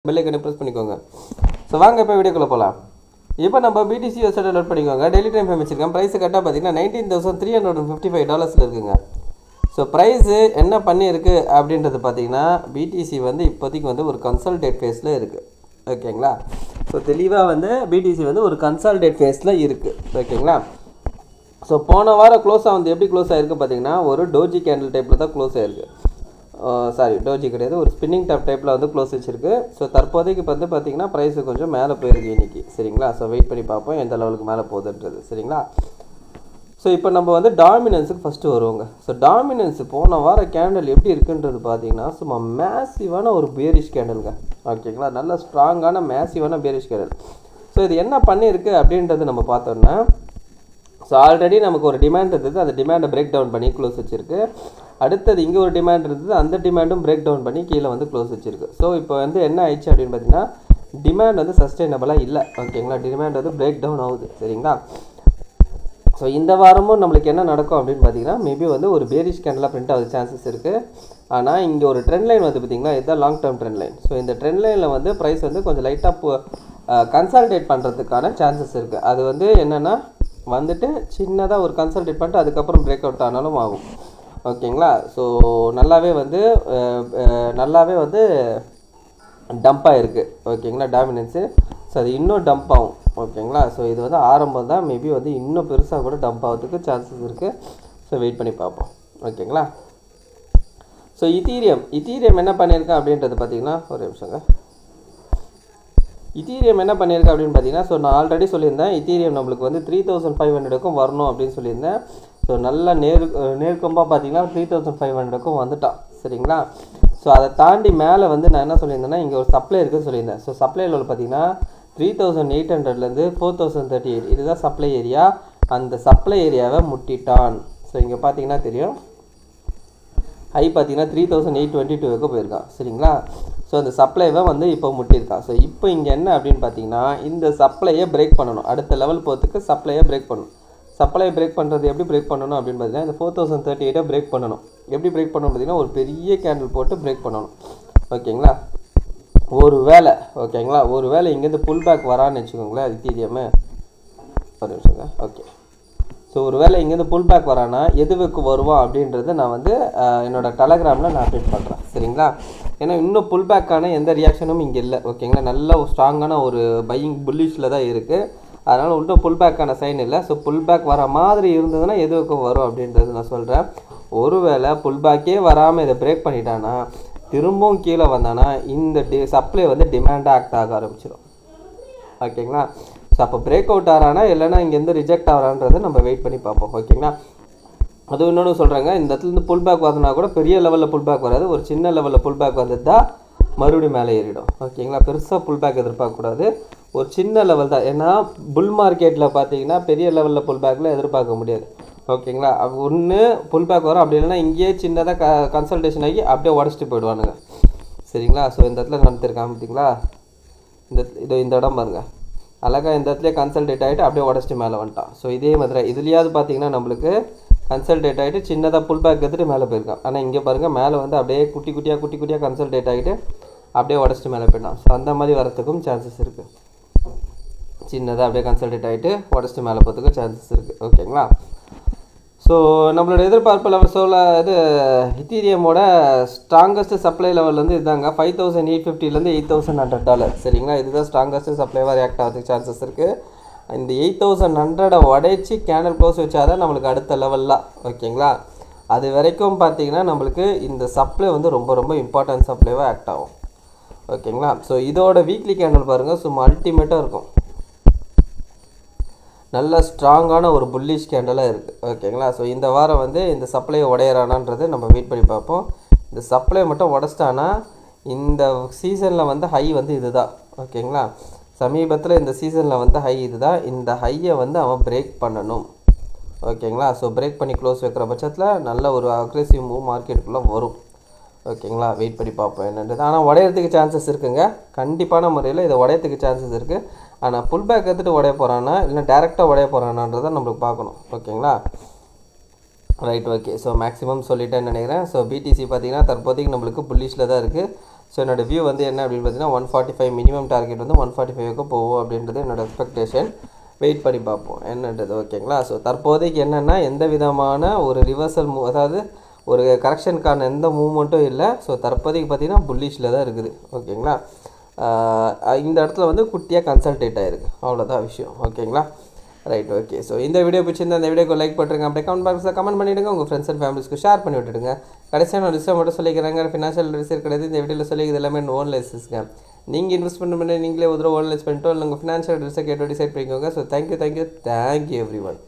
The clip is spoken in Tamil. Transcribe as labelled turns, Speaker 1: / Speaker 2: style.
Speaker 1: பெல் ஐக்கனை ப்ரெஸ் பண்ணிக்கோங்க. ஸோ வாங்க இப்போ வீடியோக்குள்ளே போகலாம். இப்போ நம்ம பிடிசி வெப்சைட்டை லோட் பண்ணிக்கோங்க. டெய்லி டைம் ஃப்ரேம் வச்சுருக்கேன். ப்ரைஸ் கரெக்டாக பார்த்தீங்கன்னா $19,355 இருக்குங்க. ஸோ ப்ரைஸு என்ன பண்ணியிருக்கு அப்படின்றது பார்த்தீங்கன்னா பிடிசி வந்து இப்போதைக்கு வந்து ஒரு கன்சல்டேட் ஃபேஸில் இருக்குது. ஓகேங்களா? ஸோ தெளிவாக வந்து பிடிசி வந்து ஒரு கன்சல்டேட் ஃபேஸில் இருக்குது. ஓகேங்களா? ஸோ போன வாரம் க்ளோஸாக வந்து எப்படி க்ளோஸ் ஆகிருக்கு பார்த்தீங்கன்னா ஒரு டோஜி கேண்டில் டைப்பில் தான் க்ளோஸ் ஆகிருக்கு. டோஜி கிடையாது, ஒரு ஸ்பின்னிங் டாப் டைப்பில் வந்து க்ளோஸ் வச்சுருக்கு. ஸோ தற்போதைக்கு வந்து பார்த்தீங்கன்னா ப்ரைஸு கொஞ்சம் மேலே போயிருக்கு இன்றைக்கி. சரிங்களா? ஸோ வெயிட் பண்ணி பார்ப்போம் எந்த லெவலுக்கு மேலே போகுதுன்றது. சரிங்களா? ஸோ இப்போ நம்ம வந்து டாமினன்ஸுக்கு ஃபஸ்ட்டு வருவோங்க. ஸோ டாமினன்ஸு போன வார கேண்டில் எப்படி இருக்குன்றது பார்த்தீங்கன்னா சும்மா மேசிவான ஒரு பேரிஷ் கேண்டலுங்க. ஓகேங்களா? நல்ல ஸ்ட்ராங்கான மேசிவான பேரிஷ் கேண்டல். ஸோ இது என்ன பண்ணியிருக்கு அப்படின்றது நம்ம பார்த்தோம்னா ஸோ ஆல்ரெடி நமக்கு ஒரு டிமாண்ட் இருந்தது, அந்த டிமாண்டை பிரேக் டவுன் பண்ணி க்ளோஸ் வச்சுருக்கு. அடுத்தது இங்கே ஒரு டிமாண்ட் இருந்தது, அந்த டிமாண்டும் பிரேக் டவுன் பண்ணி கீழே வந்து க்ளோஸ் வச்சுருக்கு. ஸோ இப்போ வந்து என்ன ஆயிடுச்சு அப்படின்னு பார்த்தீங்கன்னா டிமாண்ட் வந்து சஸ்டைனபிளாக இல்லை. ஓகேங்களா? டிமாண்ட் வந்து பிரேக் டவுன் ஆகுது. சரிங்களா? ஸோ இந்த வாரமும் நம்மளுக்கு என்ன நடக்கும் அப்படின்னு பார்த்தீங்கன்னா மேபி வந்து ஒரு பேரிஷ் கேண்டலாக பிரிண்ட் ஆகுது சான்சஸ் இருக்குது. ஆனால் இங்கே ஒரு ட்ரெண்ட் லைன் வந்து பார்த்திங்கன்னா இதுதான் long term trend line. So இந்த ட்ரெண்ட் லைனில் வந்து ப்ரைஸ் வந்து கொஞ்சம் லைட்டாக கன்சால்டேட் பண்ணுறதுக்கான சான்சஸ் இருக்குது. அது வந்து என்னென்னா வந்துட்டு சின்னதாக ஒரு கன்சல்டேட் பண்ணிட்டு அதுக்கப்புறம் பிரேக் அவுட் ஆனாலும் ஆகும். ஓகேங்களா? ஸோ நல்லாவே வந்து டம்பாக இருக்குது. ஓகேங்களா? டாமினன்ஸு. ஸோ அது இன்னும் டம்ப் ஆகும். ஓகேங்களா? ஸோ இது வந்து ஆரம்பம் தான், மேபி வந்து இன்னும் பெருசாக கூட டம்ப் ஆகிறதுக்கு சான்சஸ் இருக்குது. ஸோ வெயிட் பண்ணி பார்ப்போம். ஓகேங்களா? ஸோ இத்தீரியம் என்ன பண்ணியிருக்கேன் அப்படின்றது பார்த்தீங்கன்னா ஒரு நிமிஷங்க. இத்தீரியம் என்ன பண்ணியிருக்கேன் அப்படின்னு பார்த்தீங்கன்னா ஸோ நான் ஆல்ரெடி சொல்லியிருந்தேன் இத்தீரியம் நம்மளுக்கு வந்து 3500க்கும் வரணும் அப்படின்னு சொல்லியிருந்தேன். ஸோ நல்லா நேர்க்கமாக பார்த்தீங்கன்னா 3500க்கும் வந்துட்டான். சரிங்களா? ஸோ அதை தாண்டி மேலே வந்து நான் என்ன சொல்லியிருந்தேன்னா இங்கே ஒரு சப்ளை இருக்குதுன்னு சொல்லியிருந்தேன். ஸோ சப்ளை லெவல் பார்த்தீங்கன்னா 3800லேருந்து 4038 இதுதான் சப்ளை ஏரியா. அந்த சப்ளை ஏரியாவை முட்டிட்டான். ஸோ இங்கே பார்த்தீங்கன்னா தெரியும் ஹை பார்த்தீங்கன்னா 3822க்கு போயிருக்கான். சரிங்களா? ஸோ அந்த சப்ளைவை வந்து இப்போ முட்டியிருக்கான். ஸோ இப்போ இங்கே என்ன அப்படின்னு பார்த்தீங்கன்னா இந்த சப்ளையை பிரேக் பண்ணணும். அடுத்த லெவல் போகிறதுக்கு சப்ளையை பிரேக் பண்ணணும். சப்ளையை பிரேக் பண்ணுறது எப்படி பிரேக் பண்ணணும் அப்படின்னு பார்த்தீங்கன்னா இந்த 4038 பிரேக் பண்ணணும். எப்படி பிரேக் பண்ணணும் பார்த்தீங்கன்னா ஒரு பெரிய கேண்டில் போட்டு பிரேக் பண்ணணும். ஓகேங்களா? ஒரு வேளை இங்கேருந்து புல் பேக் வரான்னு வச்சுக்கோங்களேன். இத்தீரியமே ஒரு நிமிஷங்க. ஓகே. ஸோ ஒரு வேளை இங்கேருந்து புல் பேக் வரானா எதுவுக்கு வருவான் அப்படின்றத நான் வந்து என்னோடய டெலகிராமில் நான் அப்டேட் பண்ணுறேன். சரிங்களா? ஏன்னா இன்னும் புல் பேக்கான எந்த ரியாக்ஷனும் இங்கே இல்லை. ஓகேங்களா? நல்ல ஒரு ஸ்ட்ராங்கான ஒரு பையிங் புல்லிஷில் தான் இருக்குது. அதனால் இன்னும் புல் பேக்கான சைன் இல்லை. ஸோ புல் பேக் வர மாதிரி இருந்ததுன்னா எதுவுக்கு வரும் அப்படின்றது நான் சொல்கிறேன். ஒருவேளை புல் பேக்கே வராமல் இதை பிரேக் பண்ணிட்டானா திரும்பவும் கீழே வந்தானா இந்த சப்ளை வந்து டிமாண்டாக ஆக்ட் ஆக ஆரம்பிச்சிடும். ஓகேங்களா? ஸோ அப்போ பிரேக் அவுட் ஆகிறானா இல்லைனா இங்கேருந்து ரிஜெக்ட் ஆகிறான்றதை நம்ம வெயிட் பண்ணி பார்ப்போம். ஓகேங்களா? அதுவும் இன்னொன்று சொல்கிறாங்க, இந்த இடத்துலேருந்து புல் பேக் வரதுனா கூட பெரிய லெவலில் புல் பேக் வராது, ஒரு சின்ன லெவலில் புல் பேக் வந்தது தான் மறுபடியும் மேலே ஏறிடும். ஓகேங்களா? பெருசாக புல் பேக் எதிர்பார்க்கக்கூடாது, ஒரு சின்ன லெவல் தான். ஏன்னா புல் மார்க்கெட்டில் பார்த்தீங்கன்னா பெரிய லெவலில் புல் பேக்கில் எதிர்பார்க்க முடியாது. ஓகேங்களா? ஒன்று புல் பேக் வரும், அப்படி இல்லைன்னா இங்கேயே சின்னதாக கன்சல்டேஷன் ஆகி அப்படியே உடச்சிட்டு போயிடுவானுங்க. சரிங்களா? ஸோ இந்த இடத்துல நடத்திருக்காங்க பார்த்தீங்களா? இந்த இடம் பாருங்கள், அழகாக இந்த இடத்துல கன்சல்டேட் ஆகிட்டு அப்படியே உடச்சிட்டு மேலே வந்துட்டான். ஸோ இதே மாதிரி இதுலேயாவது பார்த்தீங்கன்னா நம்மளுக்கு கன்சல்டேட் ஆகிட்டு சின்னதாக புல் பேக் எடுத்துகிட்டு மேலே போயிருக்கான். ஆனால் இங்கே பாருங்கள் மேலே வந்து அப்படியே குட்டி குட்டியாக கன்சல்டேட் ஆகிட்டு அப்படியே உடச்சிட்டு மேலே போயிட்டான். ஸோ அந்த மாதிரி வரத்துக்கும் சான்சஸ் இருக்குது. சின்னதாக அப்படியே கன்சல்டேட் ஆகிட்டு உடச்சிட்டு மேலே போகிறதுக்கும் சான்சஸ் இருக்குது. ஓகேங்களா? ஸோ நம்மளோட எதிர்பார்ப்பு லெவல் இத்தீரியமோட ஸ்ட்ராங்கஸ்ட் சப்ளை லெவல் வந்து இதுதாங்க, $5850லேருந்து $8100. சரிங்களா? இதுதான் ஸ்ட்ராங்கஸ்ட் சப்ளைவாக ரியாக்ட் ஆகிறதுக்கு சான்சஸ் இருக்குது. இந்த 8100 உடைச்சி கேண்டில் க்ளோஸ் வச்சாதான் நம்மளுக்கு அடுத்த லெவல்லாம். ஓகேங்களா? அது வரைக்கும் பார்த்தீங்கன்னா நம்மளுக்கு இந்த சப்ளை வந்து ரொம்ப ரொம்ப இம்பார்ட்டன்ட் சப்ளைவாக ஆக்ட் ஆகும். ஓகேங்களா? ஸோ இதோட வீக்லி கேண்டில் பாருங்கள், சும்மா அல்டிமேட்டாக இருக்கும். நல்ல ஸ்ட்ராங்கான ஒரு புல்லிஷ் கேண்டலாக இருக்குது. ஓகேங்களா? ஸோ இந்த வாரம் வந்து இந்த சப்ளையை உடையிறானான்றது நம்ம வெயிட் பண்ணி பார்ப்போம். இந்த சப்ளை மட்டும் உடச்சிட்டானா இந்த சீசனில் வந்து ஹை வந்து இது தான். ஓகேங்களா? சமீபத்தில் இந்த சீசனில் வந்து ஹை இது தான். இந்த ஹையை வந்து அவன் பிரேக் பண்ணணும். ஓகேங்களா? ஸோ பிரேக் பண்ணி க்ளோஸ் வைக்கிற பட்சத்தில் நல்ல ஒரு அக்ரெசிவ் மூவ் மார்க்கெட்டுக்குள்ளே வரும். ஓகேங்களா? வெயிட் பண்ணி பார்ப்போம் என்னன்றது. ஆனால் உடையிறதுக்கு சான்சஸ் இருக்குங்க, கண்டிப்பான முறையில் இதை உடையறதுக்கு சான்சஸ் இருக்குது. ஆனால் புல் பேக் எடுத்துகிட்டு உடைய போகிறானா இல்லை டேரெக்டாக உடைய போகிறானான்றதை நம்மளுக்கு பார்க்கணும். ஓகேங்களா? ரைட். ஓகே. ஸோ மேக்ஸிமம் சொல்லிட்டேன்னு நினைக்கிறேன். ஸோ பிடிசி பார்த்திங்கன்னா தற்போதைக்கு நம்மளுக்கு புல்லிஷில் தான் இருக்குது. ஸோ என்னோட வியூ வந்து என்ன அப்படின்னு பார்த்தீங்கன்னா 145 மினிமம் டார்கெட் வந்து 145க்கு போகும் அப்படின்றது என்னோட எக்ஸ்பெக்டேஷன். வெயிட் பண்ணி பார்ப்போம் என்னன்றது. ஓகேங்களா. ஸோ தற்போதைக்கு என்னென்னா எந்த விதமான ஒரு ரிவர்சல் அதாவது ஒரு கரெக்ஷனுக்கான எந்த மூவ்மெண்ட்டும் இல்லை. ஸோ தற்போதைக்கு பார்த்தீங்கன்னா புல்லிஷில் தான் இருக்குது. ஓகேங்களா. இந்த இடத்துல வந்து குட்டியாக கன்சல்டேட் ஆகிருக்கு, அவ்வளோதான் விஷயம். ஓகேங்களா. ரைட். ஓகே. ஸோ இந்த வீடியோ பிடிச்சிருந்தா அந்த வீடியோக்கு லைக் பண்ணுறேங்க. அப்படியே கமெண்ட் பாக்ஸில் கமெண்ட் பண்ணிவிடுங்க. உங்கள் ஃப்ரெண்ட்ஸ் அண்ட் ஃபேமிலிஸ்க்கு ஷேர் பண்ணி விட்டுடுங்க. கடைசியாக நான் ரிசர்வ் மட்டும் சொல்லிக்கிறாங்க, ஃபினான்ஷியல் ரிசர்வ் கிடையாது. இந்த வீடியோவில் சொல்லிக்கிறது எல்லாமே ஓன் லைசன்ஸ்ங்க. நீங்கள் இன்வெஸ்ட் பண்ண நீங்களே ஒரு ஓன் லைஸ் பண்ணிட்டோம் இல்லை உங்கள் ஃபினான்ஷியல் ரிசர்வ் கேட்டு டிசைட் பண்ணிக்கோங்க. So thank you every one.